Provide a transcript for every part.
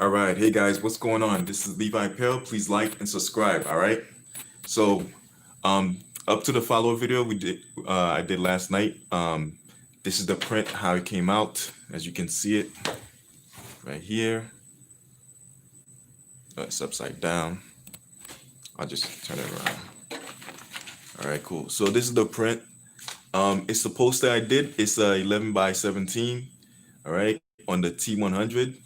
All right, hey guys, what's going on? This is Levi Pale. Please like and subscribe. All right. So, up to the follow video I did last night. This is the print how it came out. As you can see it right here. Oh, it's upside down. I'll just turn it around. All right, cool. So this is the print. It's the poster I did. It's 11 by 17. All right, on the T100.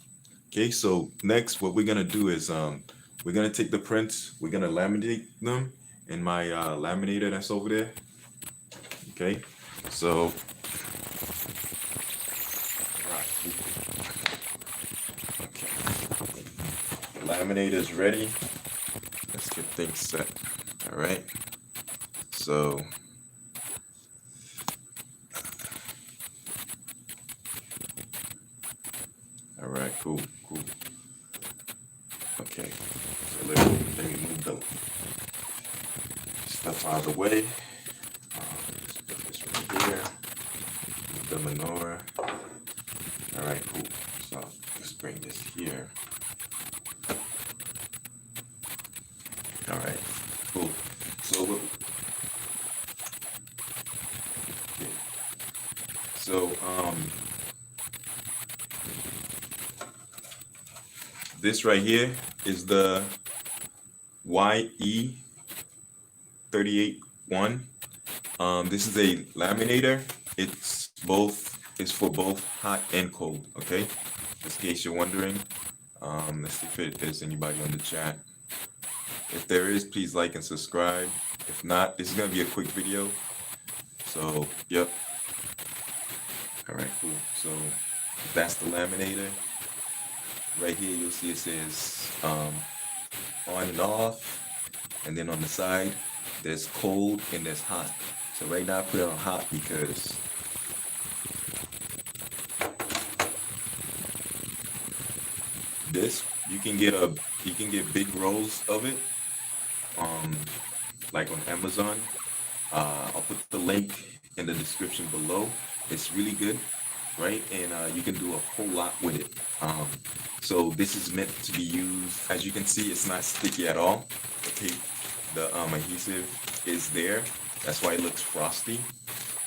Okay, so next what we're gonna do is we're gonna take the prints, we're gonna laminate them in my laminator that's over there. Okay, so okay, the laminator is ready. Let's get things set. All right, so all right, cool. Okay, so let me move the stuff out of the way. Just put this right here. Move the menorah. All right, cool. So let's bring this here. All right, cool. So okay. So this right here is the YE381. This is a laminator. It's for both hot and cold. Okay, just in case you're wondering. Let's see if there's anybody on the chat. If there is, please like and subscribe. If not, this is gonna be a quick video. So, yep. All right, cool. So that's the laminator. Right here, you'll see it says on and off, and then on the side, there's cold and there's hot. So right now, I put it on hot because this you can get big rolls of it, like on Amazon. I'll put the link in the description below. It's really good, right? And you can do a whole lot with it. So this is meant to be used. As you can see, it's not sticky at all. The adhesive is there. That's why it looks frosty,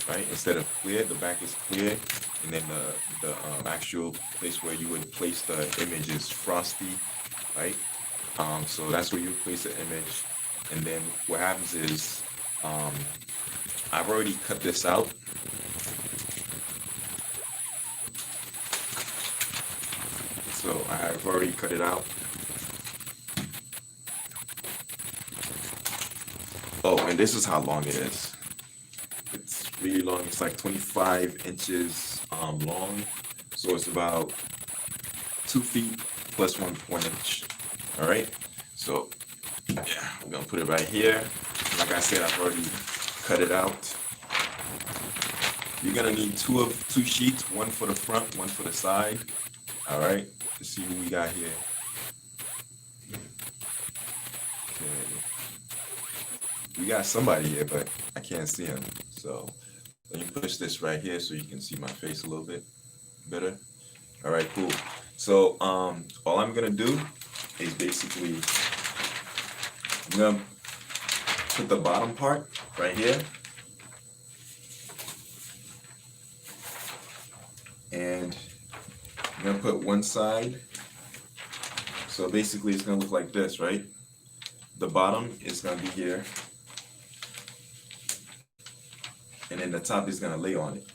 right? Instead of clear, the back is clear, and then the actual place where you would place the image is frosty, right? So that's where you place the image, and then what happens is I've already cut this out. So I've already cut it out. Oh, and this is how long it is. It's really long. It's like 25 inches long. So it's about 2 feet plus one inch. All right. So yeah, we're gonna put it right here. Like I said, I've already cut it out. You're gonna need two sheets, one for the front, one for the side. All right. Let's see who we got here. Okay. We got somebody here, but I can't see him. So let me push this right here so you can see my face a little bit better. All right, cool. So all I'm gonna do is basically I'm gonna put the bottom part right here, and I'm gonna put one side. So basically it's gonna look like this, right? The bottom is gonna be here, and then the top is gonna lay on it.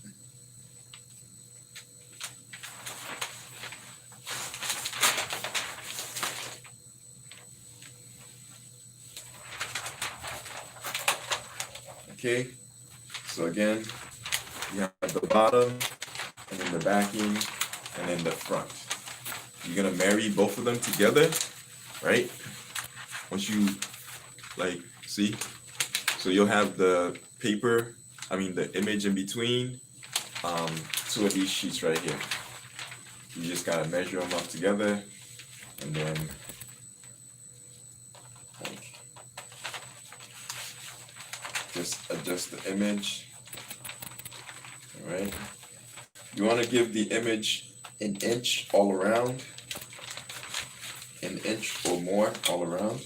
Okay, so again, you have the bottom, and then the backing, and then the front. You're gonna marry both of them together, right? Once you see, so you'll have the paper, the image in between two of these sheets right here. You just gotta measure them up together, and then just adjust the image. All right. You want to give the image an inch all around. an inch or more all around.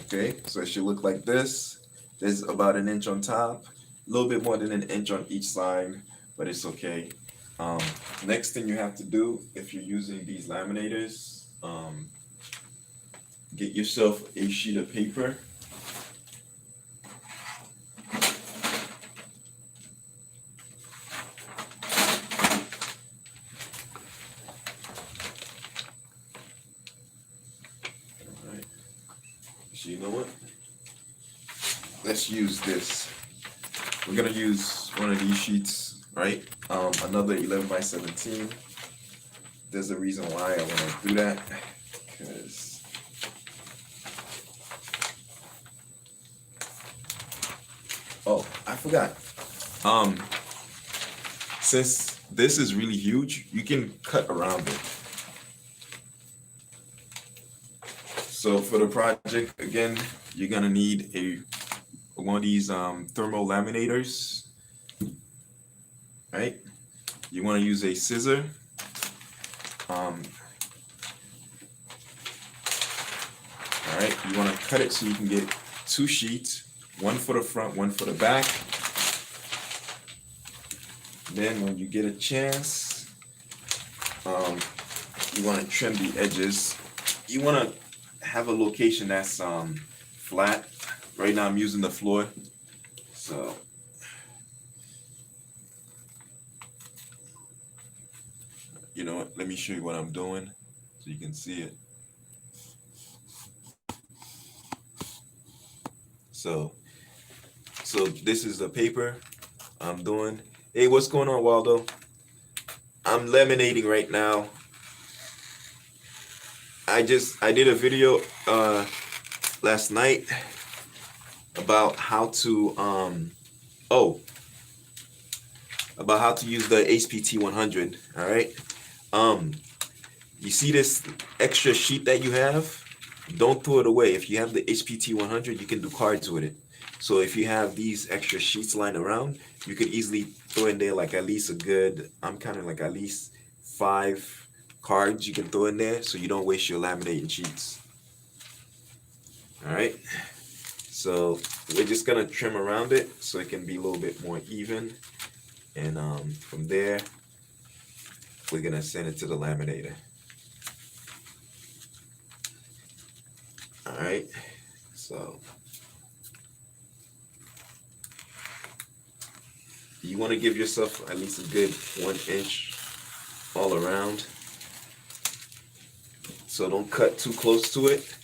Okay, so it should look like this. There's about an inch on top, a little bit more than an inch on each side, but it's okay. Um, Next thing you have to do, if you're using these laminators, get yourself a sheet of paper. All right. So you know what? Let's use this. We're gonna use one of these sheets, right? Another 11 by 17. There's a reason why I want to do that, because oh, I forgot. Um, since this is really huge, you can cut around it. So for the project, again, you're gonna need one of these thermal laminators, right? You want to use a scissor. All right, you want to cut it so you can get two sheets, one for the front, one for the back. Then when you get a chance, you want to trim the edges. You want to have a location that's flat. Right now I'm using the floor, so you know what, let me show you what I'm doing so you can see it. So this is the paper I'm doing. Hey, what's going on, Waldo? I'm laminating right now. I did a video last night about how to about how to use the HP T100. All right. You see this extra sheet that you have? Don't throw it away. If you have the HPT 100, you can do cards with it. So if you have these extra sheets lying around, you can easily throw in there like at least a good, I'm counting like at least 5 cards you can throw in there so you don't waste your laminating sheets. All right. So we're just gonna trim around it so it can be a little bit more even. And from there, we're gonna send it to the laminator. All right. So you want to give yourself at least a good 1 inch all around. So don't cut too close to it.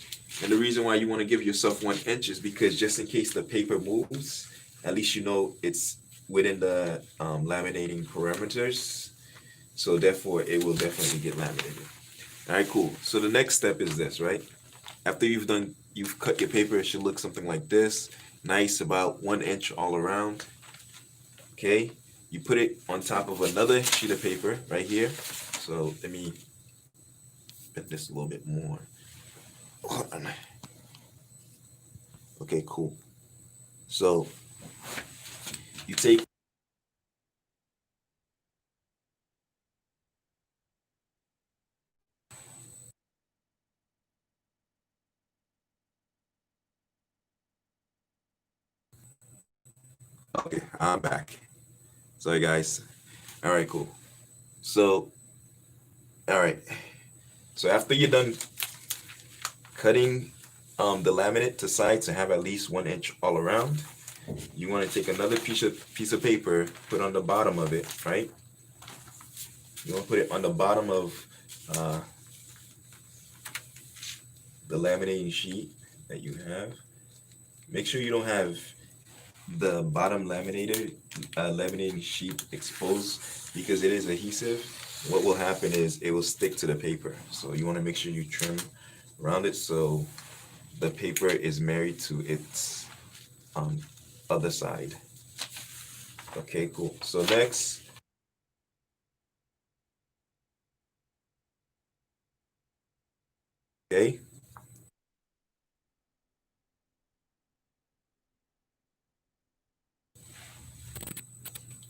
And the reason why you want to give yourself 1 inch is because just in case the paper moves, at least you know it's within the laminating parameters. So therefore, it will definitely get laminated. All right, cool. So the next step is this, right? After you've cut your paper, it should look something like this. Nice, about 1 inch all around. Okay, you put it on top of another sheet of paper right here. So let me bend this a little bit more. Okay, cool. So you take okay, I'm back. Sorry guys. All right, cool. So all right. So after you're done cutting the laminate to size to have at least 1 inch all around, you want to take another piece of paper, put on the bottom of it, right? You want to put it on the bottom of the laminating sheet that you have. Make sure you don't have the bottom laminating sheet exposed because it is adhesive. What will happen is it will stick to the paper. So you want to make sure you trim around it so the paper is married to its other side. Okay, cool. So next, okay.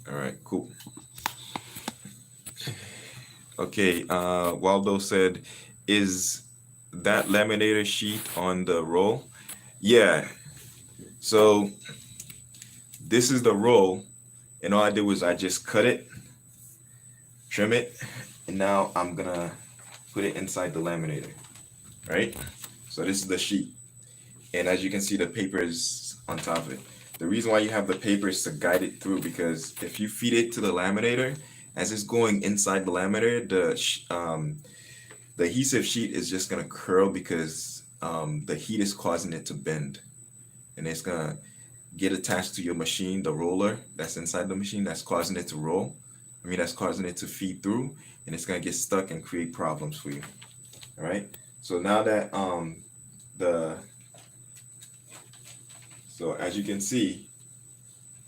All right, cool. Okay, Waldo said, is that laminator sheet on the roll? Yeah, so this is the roll, and all I did was I just cut it, trim it, and now I'm gonna put it inside the laminator, right? So this is the sheet, and as you can see, the paper is on top of it. The reason why you have the paper is to guide it through, because if you feed it to the laminator, as it's going inside the laminator, the adhesive sheet is just gonna curl because the heat is causing it to bend, and it's gonna get attached to your machine, the roller that's inside the machine that's causing it to roll. I mean, that's causing it to feed through, and it's gonna get stuck and create problems for you. All right. So now that the so as you can see,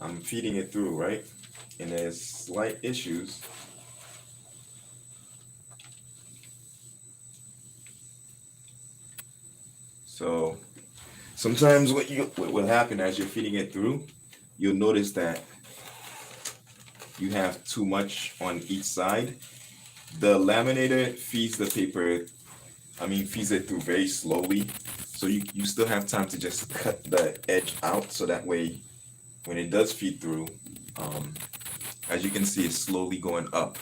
I'm feeding it through, right? And there's slight issues. So sometimes what will happen as you're feeding it through, you'll notice that you have too much on each side. The laminator feeds the paper, feeds it through very slowly. So you still have time to just cut the edge out, so that way when it does feed through, as you can see, it's slowly going up.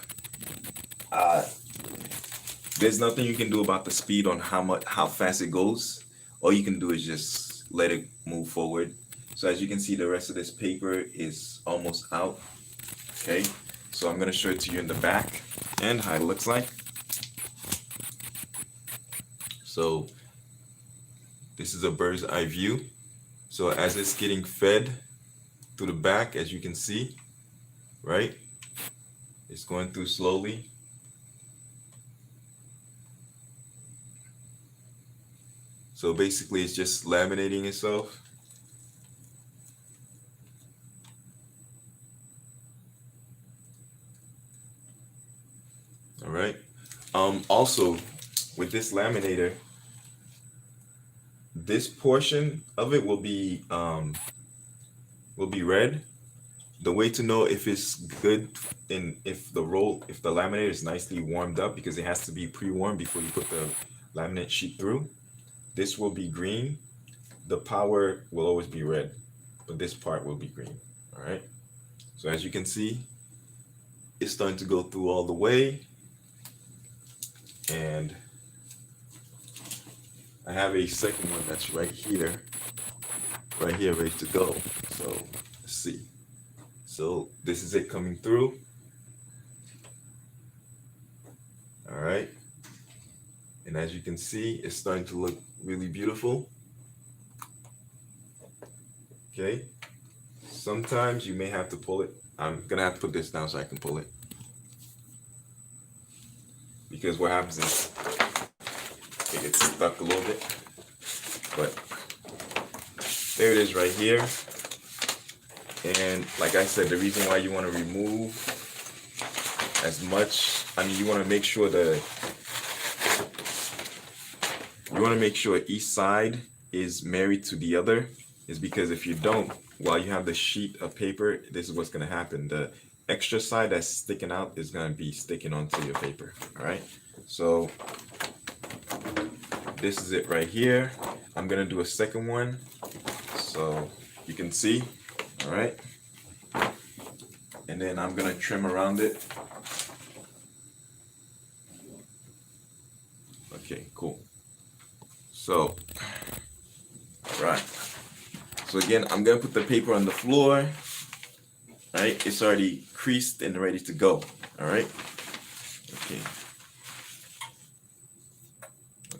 Uh, there's nothing you can do about the speed on how fast it goes. All you can do is just let it move forward. So as you can see, the rest of this paper is almost out. Okay, so I'm gonna show it to you in the back and how it looks like. So this is a bird's eye view. So as it's getting fed through the back, as you can see, right? It's going through slowly. So basically it's just laminating itself. All right. Also, with this laminator, this portion of it will be red. The way to know if it's good and if the laminator is nicely warmed up, because it has to be pre-warmed before you put the laminate sheet through. This will be green. The power will always be red, but this part will be green. All right. So as you can see, it's starting to go through all the way, and I have a second one that's right here, ready to go. So let's see. So this is it coming through. All right. And as you can see, it's starting to look really beautiful. Okay. Sometimes you may have to pull it. I'm gonna have to put this down so I can pull it. Because what happens is it gets stuck a little bit. But there it is right here. And like I said, the reason why you want to remove as much, you want to make sure each side is married to the other, is because if you don't, while you have the sheet of paper, this is what's going to happen. The extra side that's sticking out is going to be sticking onto your paper. All right. So this is it right here. I'm going to do a second one so you can see. All right. And then I'm going to trim around it. Okay, cool. So, all right. So again, I'm going to put the paper on the floor. All right. It's already creased and ready to go. All right. Okay.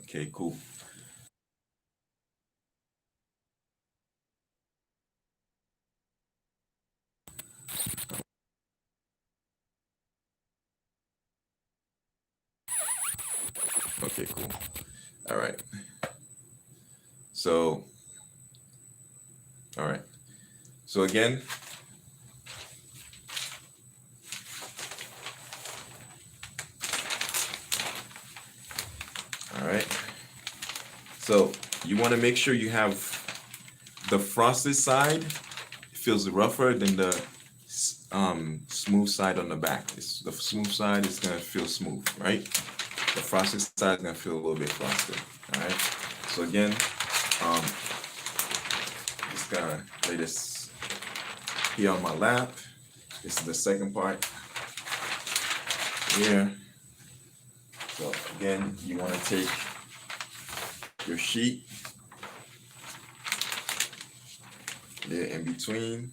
Okay, cool. Okay, cool. All right. So, all right. So again, all right. So you want to make sure you have the frosted side feels rougher than the smooth side on the back. It's the smooth side is gonna feel smooth, right? The frosted side is gonna feel a little bit frosted. All right. So again, um, just gonna lay this here on my lap. This is the second part here. So again, you want to take your sheet there in between.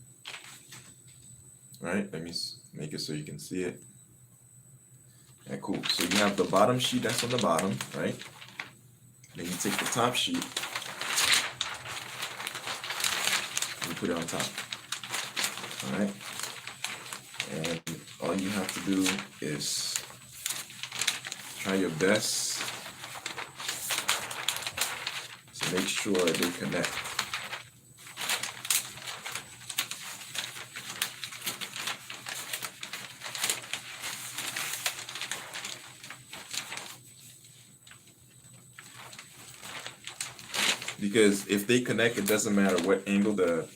Right, let me make it so you can see it. Yeah, cool. So you have the bottom sheet that's on the bottom, right? Then you take the top sheet and you put it on top. All right. And all you have to do is try your best to make sure they connect. Because if they connect, it doesn't matter what angle the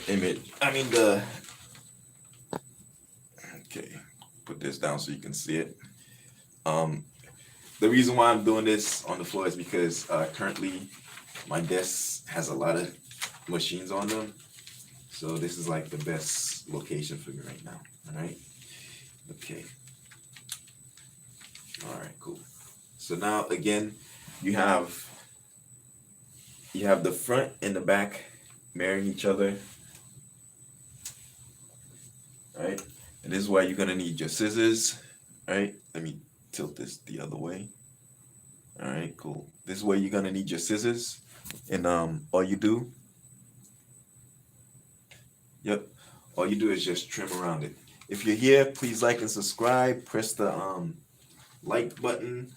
image, okay, put this down so you can see it. The reason why I'm doing this on the floor is because currently my desk has a lot of machines on them. So this is like the best location for me right now, all right? Okay. All right, cool. So now again, you have the front and the back marrying each other, right? And this is why you're gonna need your scissors, right? Let me tilt this the other way. All right, cool. This is where you're gonna need your scissors, and all you do is just trim around it. If you're here, please like and subscribe. Press the like button,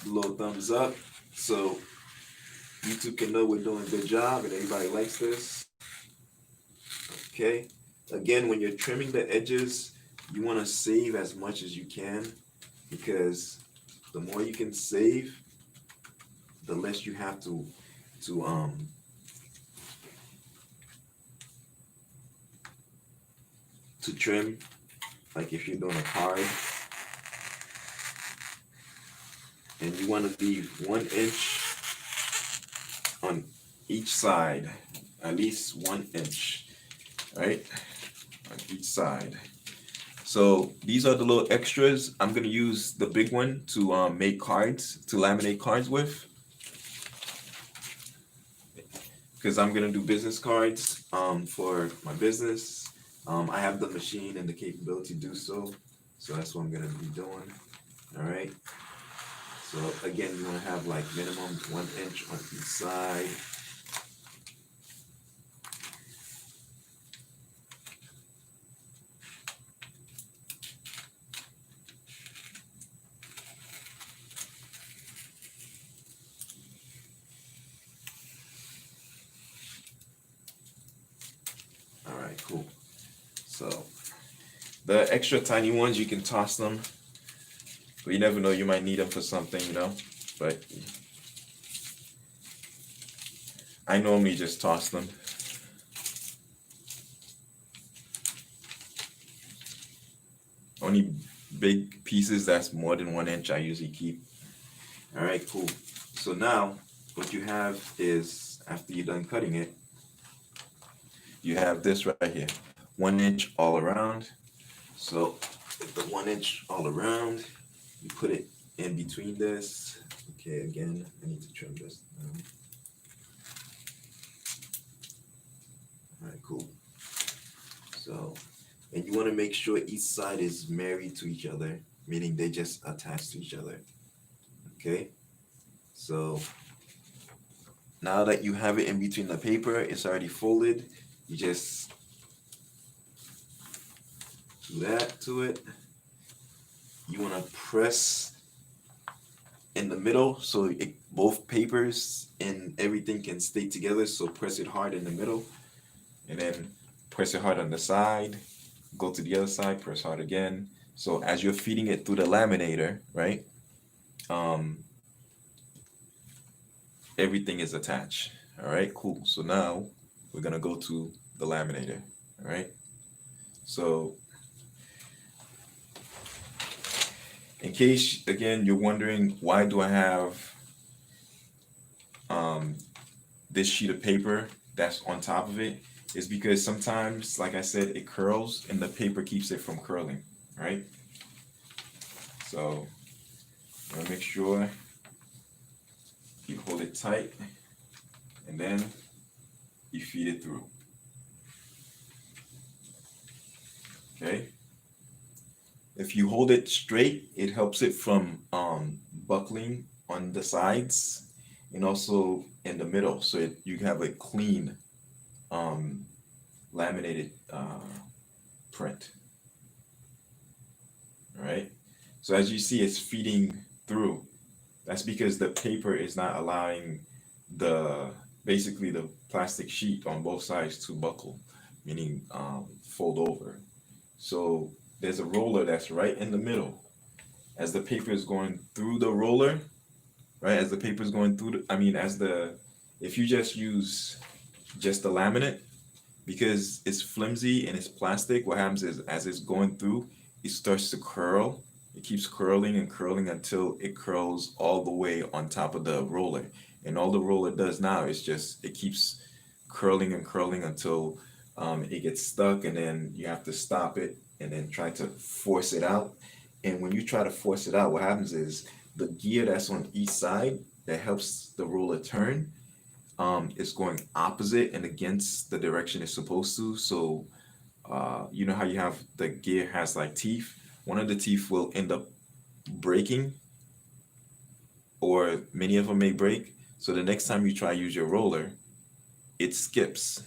the little thumbs up, so YouTube can know we're doing a good job and everybody likes this. Okay. Again, when you're trimming the edges, you want to save as much as you can, because the more you can save, the less you have to trim. Like if you're doing a card, and you want to leave 1 inch on each side, at least 1 inch, right, on each side. So these are the little extras. I'm gonna use the big one to make cards, to laminate cards with, because I'm gonna do business cards for my business. I have the machine and the capability to do so, so that's what I'm gonna be doing. All right. So again, you want to have like minimum 1 inch on each side. All right, cool. So the extra tiny ones, you can toss them, but you never know, you might need them for something, you know, but I normally just toss them. Only big pieces that's more than 1 inch I usually keep. All right, cool. So now what you have is, after you're done cutting it, you have this right here, 1 inch all around. So with the 1 inch all around, you put it in between this. Okay, again, I need to trim this down. All right, cool. So, and you want to make sure each side is married to each other, meaning they just attach to each other. Okay, so now that you have it in between the paper, it's already folded, you just do that to it. You want to press in the middle so both papers and everything can stay together. So press it hard in the middle, and then press it hard on the side. Go to the other side, press hard again. So as you're feeding it through the laminator, right? Everything is attached. All right, cool. So now we're gonna go to the laminator. All right. So in case, again, you're wondering, why do I have this sheet of paper that's on top of it, is because sometimes, like I said, it curls and the paper keeps it from curling, right? So I'm gonna make sure you hold it tight and then you feed it through. Okay? If you hold it straight, it helps it from buckling on the sides and also in the middle, so you have a clean um, laminated print. All right. So as you see, it's feeding through. That's because the paper is not allowing the basically the plastic sheet on both sides to buckle, meaning fold over. So there's a roller that's right in the middle. As the paper is going through the roller, right? As the paper is going through the, I mean, if you just use just the laminate, because it's flimsy and it's plastic, what happens is as it's going through, it starts to curl. It keeps curling and curling until it curls all the way on top of the roller. And all the roller does now is just, it keeps curling and curling until it gets stuck, and then you have to stop it and then try to force it out. And when you try to force it out, what happens is the gear that's on each side that helps the roller turn is going opposite and against the direction it's supposed to. So you know how you have the gear has like teeth? One of the teeth will end up breaking, or many of them may break. So the next time you try to use your roller, it skips.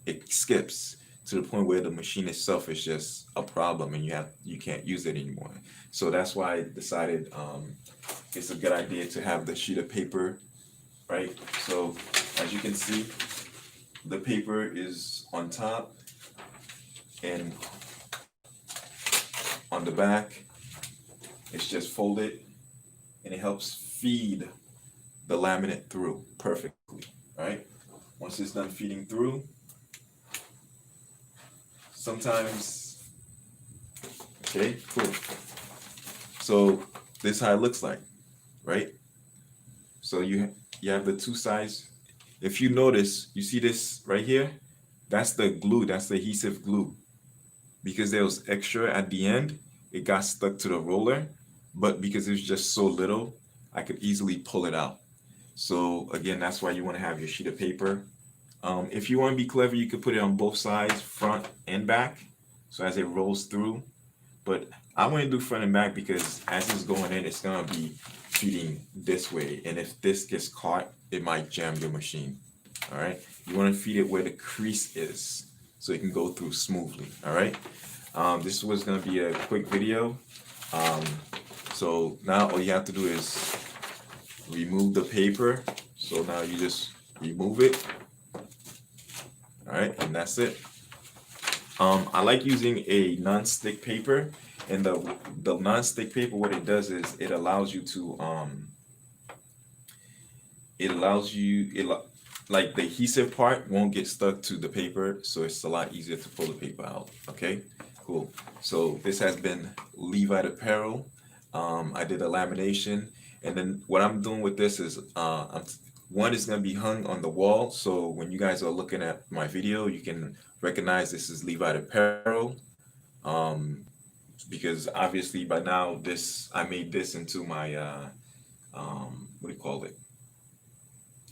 It skips to the point where the machine itself is just a problem, and you can't use it anymore. So that's why I decided it's a good idea to have the sheet of paper, right? So as you can see, the paper is on top and on the back. It's just folded, and it helps feed the laminate through perfectly, right? Once it's done feeding through, sometimes, okay, cool. So this is how it looks like, right? So you have the two sides. If you notice, you see this right here? That's the glue, that's the adhesive glue. Because there was extra at the end, it got stuck to the roller, but because it was just so little, I could easily pull it out. So again, that's why you want to have your sheet of paper. If you want to be clever, you could put it on both sides, front and back, so as it rolls through. But I want to do front and back because as it's going in, it's gonna be feeding this way, and if this gets caught, it might jam your machine. All right, you want to feed it where the crease is, so it can go through smoothly. All right, this was gonna be a quick video. So now all you have to do is remove the paper. So now you just remove it. All right, and that's it. I like using a non-stick paper, and the non-stick paper, what it does is it allows you to like the adhesive part won't get stuck to the paper, so it's a lot easier to pull the paper out. Okay, cool. So this has been Levite Apparel. I did a lamination, and then what I'm doing with this is one is going to be hung on the wall, so when you guys are looking at my video, you can recognize this is Levite Apparel. Because obviously by now I made this into my what do you call it?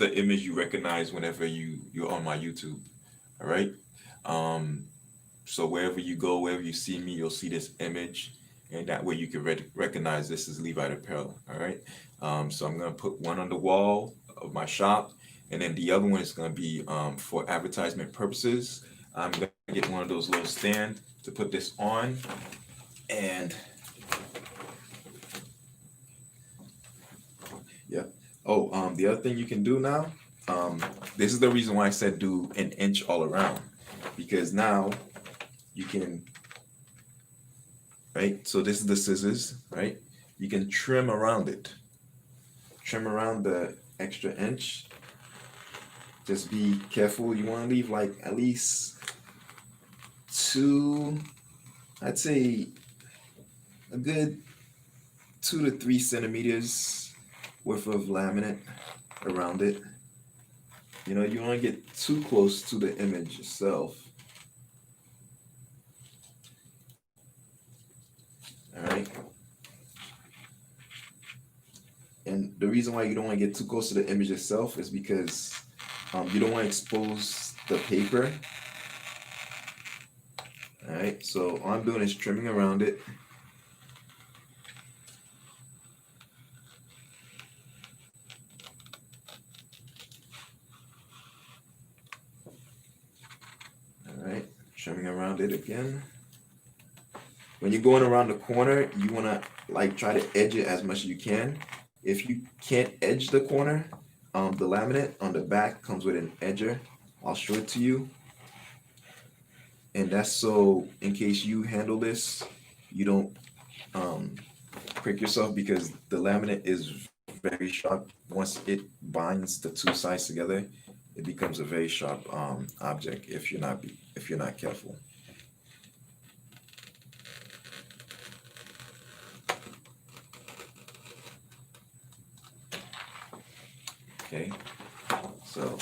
The image you recognize whenever you're on my YouTube. All right. So wherever you go, wherever you see me, you'll see this image, and that way you can recognize this is Levite Apparel. All right. So I'm gonna put one on the wall of my shop, and then the other one is gonna be for advertisement purposes. I'm gonna get one of those little stand to put this on, and yeah. Oh, the other thing you can do now, this is the reason why I said do an inch all around, because now you can, right? So this is the scissors, right? You can trim around it. Trim around the extra inch. Just be careful. You want to leave like at least 2 I'd say a good 2 to 3 centimeters worth of laminate around it. You know, you don't want to get too close to the image itself. All right. And the reason why you don't want to get too close to the image itself is because you don't want to expose the paper. All right. So all I'm doing is trimming around it. All right. Trimming around it again. When you're going around the corner, you want to like try to edge it as much as you can. If you can't edge the corner, the laminate on the back comes with an edger. I'll show it to you. And that's so in case you handle this, you don't prick yourself, because the laminate is very sharp. Once it binds the two sides together, it becomes a very sharp object if you're not careful. Okay, so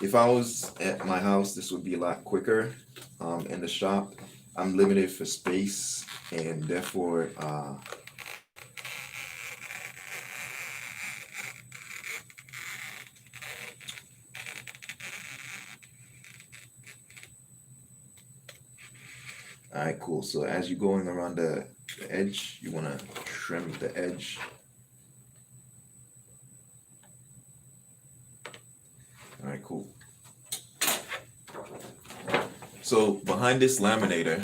if I was at my house, this would be a lot quicker. In the shop, I'm limited for space, and therefore, all right, cool. So as you're going around the edge, you want to trim the edge. All right, cool. So behind this laminator,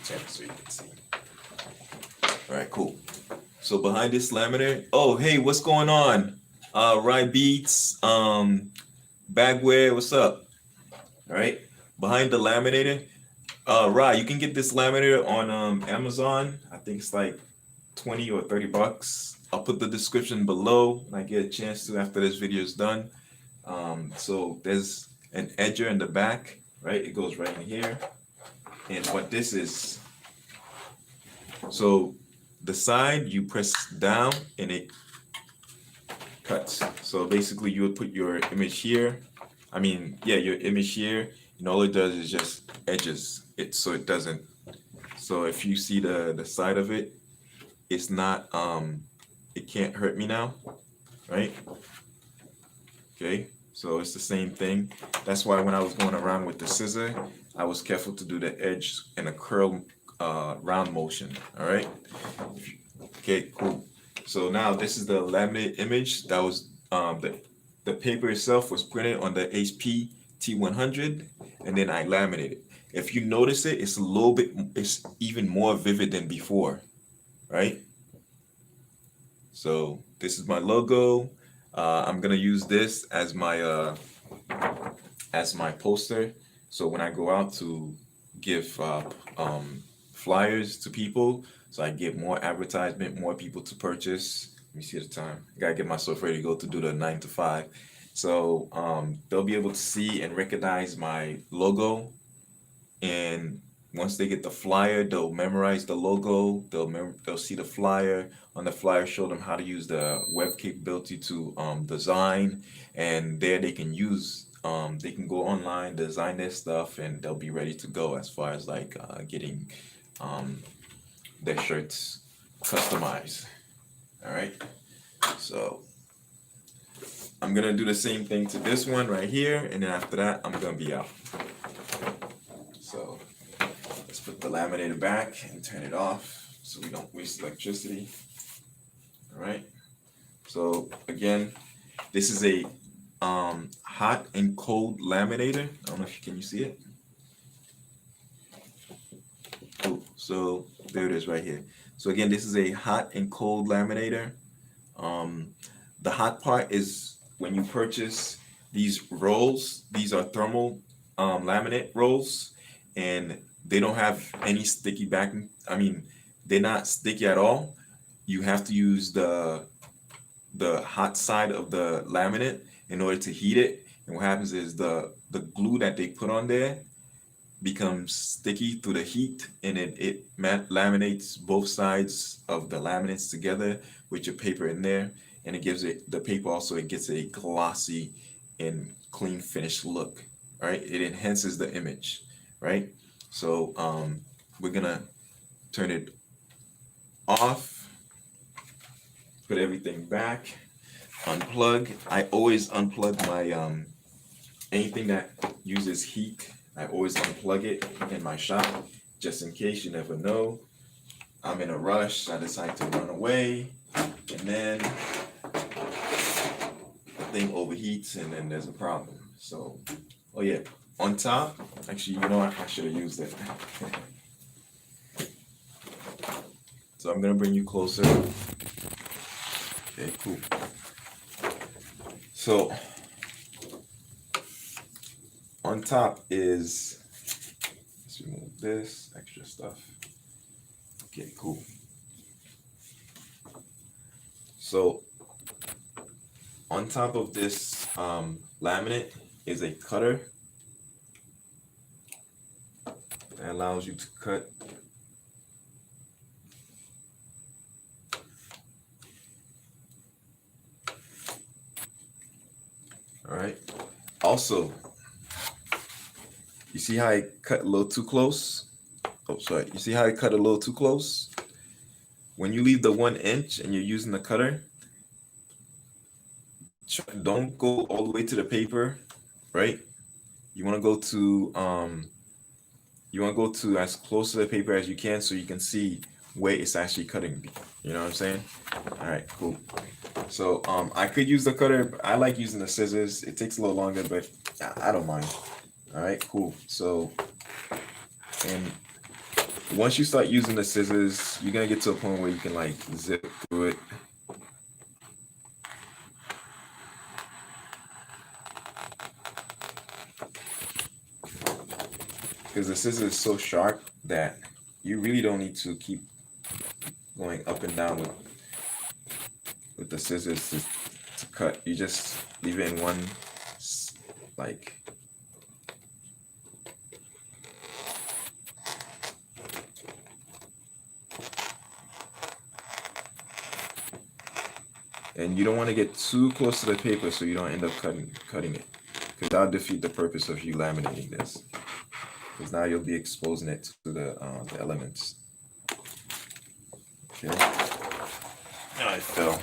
so you can see. All right, cool. So behind this laminator, oh hey, what's going on? Rye Beats, Bagware, what's up? All right, behind the laminator, Rye, you can get this laminator on Amazon. I think it's like 20 or 30 bucks. I'll put the description below when I get a chance to after this video is done. So there's an edger in the back, right? It goes right in here. And what this is, so the side you press down and it cuts. So basically you would put your image here. I mean, yeah, your image here, and all it does is just edges it so it doesn't. So if you see the side of it, it's not it can't hurt me now, right? Okay, so it's the same thing. That's why when I was going around with the scissor, I was careful to do the edge in a curl round motion. All right. Okay, cool. So now this is the laminated image that was the paper itself was printed on the HP T100, and then I laminated. If you notice it, it's a little bit, it's even more vivid than before, right? So this is my logo. I'm gonna use this as my poster. So when I go out to give flyers to people, so I get more advertisement, more people to purchase. Let me see the time. I gotta get myself ready to go to do the 9 to 5. So they'll be able to see and recognize my logo, and once they get the flyer, they'll memorize the logo. They'll see the flyer. On the flyer, show them how to use the web capability to design, and there they can use. They can go online, design their stuff, and they'll be ready to go as far as like getting their shirts customized. All right. So I'm gonna do the same thing to this one right here, and then after that, I'm gonna be out. So let's put the laminator back and turn it off so we don't waste electricity. All right. So again, this is a hot and cold laminator. I don't know if you see it. Cool. So there it is right here. So again, this is a hot and cold laminator. The hot part is when you purchase these rolls. These are thermal laminate rolls, and they don't have any sticky backing. I mean, they're not sticky at all. You have to use the the hot side of the laminate in order to heat it. And what happens is the glue that they put on there becomes sticky through the heat, and it laminates both sides of the laminates together with your paper in there, and it gives it the paper also, it gets a glossy and clean finished look, right? It enhances the image, right? So we're gonna turn it off, put everything back, unplug. I always unplug my anything that uses heat. I always unplug it in my shop just in case. You never know. I'm in a rush, I decide to run away, and then the thing overheats and then there's a problem. So, oh yeah, on top, actually, you know what? I should have used it. So I'm gonna bring you closer. Okay, cool. So on top is, let's remove this extra stuff. Okay, cool. So on top of this laminate is a cutter that allows you to cut. All right. Also, you see how I cut a little too close? Oh, sorry. You see how I cut a little too close? When you leave the 1 inch and you're using the cutter, don't go all the way to the paper, right? You want to go to as close to the paper as you can so you can see where it's actually cutting. You know what I'm saying? All right, cool. So I could use the cutter, but I like using the scissors. It takes a little longer, but I don't mind. All right, cool. So, and once you start using the scissors, you're gonna get to a point where you can like zip through it. Because the scissors is so sharp that you really don't need to keep going up and down with the scissors to cut. You just leave it in one, like, and you don't want to get too close to the paper so you don't end up cutting it, because that'll defeat the purpose of you laminating this, because now you'll be exposing it to the elements. Okay. Oh, it fell.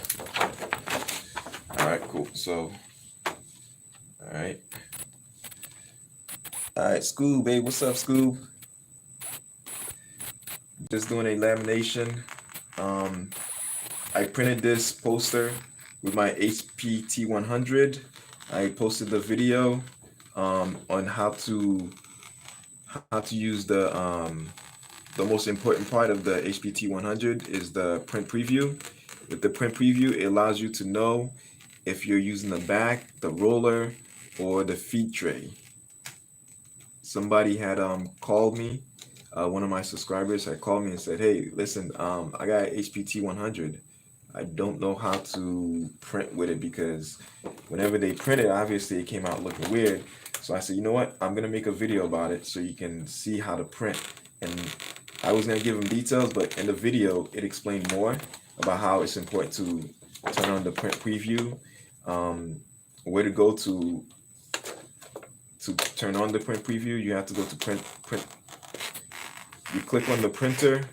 All right, cool. So, all right, Scoob, babe, what's up, Scoob? Just doing a lamination. I printed this poster with my HP T100. I posted the video on how to use the most important part of the HP T100 is the print preview. With the print preview, it allows you to know if you're using the back, the roller, or the feed tray. Somebody had called me, one of my subscribers had called me and said, hey, listen, I got HP T100. I don't know how to print with it because whenever they print it, obviously it came out looking weird. So I said, you know what? I'm gonna make a video about it so you can see how to print. And I was gonna give them details, but in the video, it explained more about how it's important to turn on the print preview, where to go to turn on the print preview. You have to go to print. You click on the printer.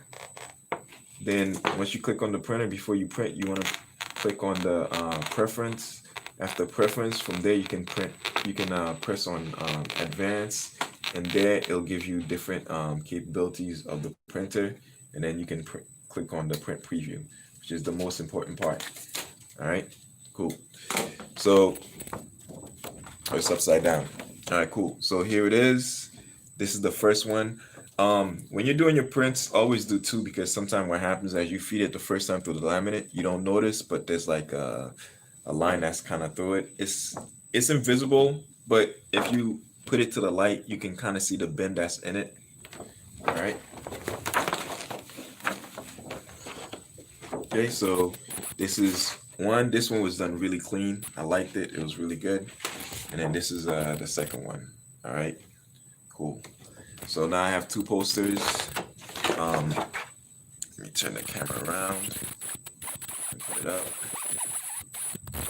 Then once you click on the printer, before you print, you want to click on the preference. After preference, from there you can print. You can press on advanced, and there it'll give you different capabilities of the printer, and then you can click on the print preview, which is the most important part. All right, cool. So it's upside down. All right, cool. So here it is. This is the first one. When you're doing your prints, always do two, because sometimes what happens as you feed it the first time through the laminate, you don't notice, but there's like a line that's kind of through it. It's invisible, but if you put it to the light, you can kind of see the bend that's in it. All right. Okay, so this is one. This one was done really clean. I liked it. It was really good. And then this is the second one. All right, cool. So now I have two posters. Let me turn the camera around and put it up.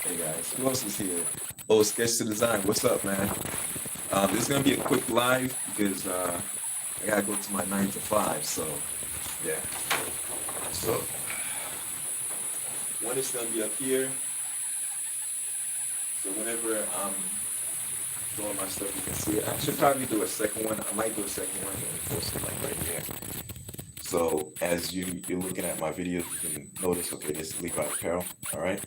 Hey guys, who else is here? Oh, Sketch to Design. What's up, man? This is gonna be a quick live because I gotta go to my 9 to 5. So yeah. So one is gonna be up here. So whenever I'm doing my stuff, you can see it. I should probably do a second one. I might do a second one and post it like right here. So as you're looking at my videos, you can notice, okay, this is Levi Apparel. All right.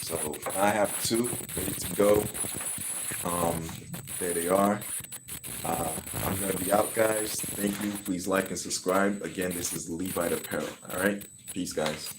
So I have two ready to go. There they are. I'm gonna be out, guys. Thank you. Please like and subscribe. Again, this is Levi Apparel. All right. Peace, guys.